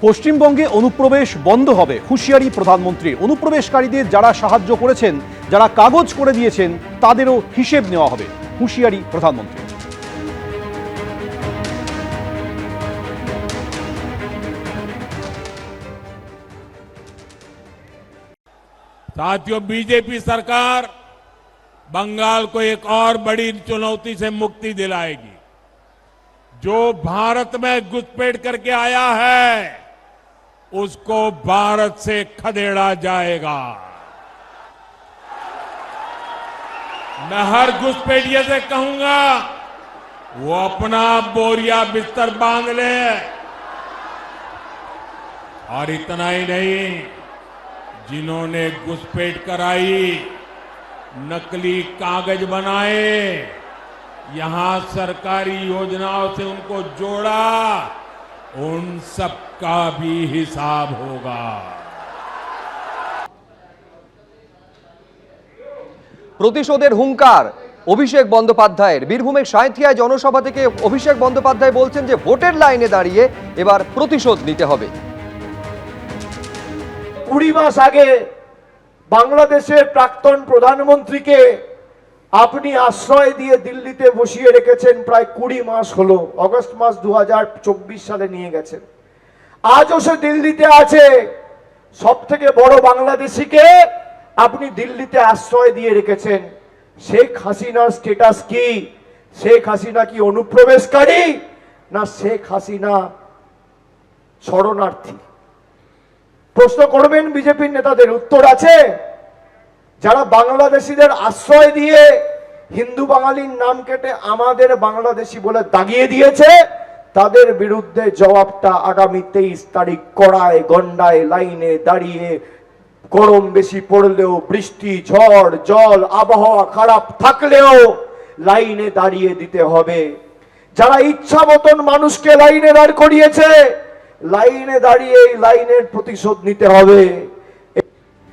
পশ্চিমবঙ্গে অনুপ্রবেশ বন্ধ হবে, হুঁশিয়ারি প্রধানমন্ত্রীর। অনুপ্রবেশকারীদের যারা সাহায্য করেছেন, যারা কাগজ করে দিয়েছেন, তাদেরও হিসেব নেওয়া হবে, হুঁশিয়ারি প্রধানমন্ত্রী। साथियों, बीजेपी सरकार बंगाल को एक और बड़ी चुनौती से मुक्ति दिलाएगी। जो भारत में घुसपैठ करके आया है उसको भारत से खदेड़ा जाएगा। मैं हर घुसपैठिए से कहूंगा वो अपना बोरिया बिस्तर बांध ले। और इतना ही नहीं, जिन्होंने घुसपैठ कराई, नकली कागज बनाए, यहां सरकारी योजनाओं से उनको जोड़ा, उन सब का भी हिसाब होगा। প্রতিশোধের হুঙ্কার অভিষেক বন্দ্যোপাধ্যায়ের। বীরভূমের সাঁইথিয়ায় জনসভা থেকে অভিষেক বন্দ্যোপাধ্যায় বলছেন যে ভোটের লাইনে দাঁড়িয়ে এবার প্রতিশোধ নিতে হবে। 20 মাস আগে বাংলাদেশের প্রাক্তন প্রধানমন্ত্রীকে আপনি আশ্রয় দিয়ে দিল্লিতে বসিয়ে রেখেছেন, প্রায় 20 মাস হলো। অগস্ট মাস 2024 সালে নিয়ে গেছেন। আজও সে দিল্লিতে আছে। সব থেকে বড় বাংলাদেশিকে আপনি দিল্লিতে আশ্রয় দিয়ে রেখেছেন। শেখ হাসিনার স্ট্যাটাস কি? শেখ হাসিনা কি অনুপ্রবেশকারী, না শেখ হাসিনা শরণার্থী? প্রশ্ন করবেন বিজেপির নেতাদের, উত্তর আছে। যারা বাংলাদেশিদের আশ্রয় দিয়ে হিন্দু বাঙালির নাম কেটে আমাদের বাংলাদেশি বলে দাগিয়ে দিয়েছে, তাদের বিরুদ্ধে জবাবটা আগামী 23 তারিখ কড়ায় গন্ডায় লাইনে দাঁড়িয়ে, গরম বেশি পড়লেও, বৃষ্টি ঝড় জল আবহাওয়া খারাপ থাকলেও লাইনে দাঁড়িয়ে দিতে হবে। যারা ইচ্ছা মতন মানুষকে লাইনে দাঁড় করিয়েছে, লাইনে দাঁড়িয়ে এই লাইনের প্রতিশোধ নিতে হবে।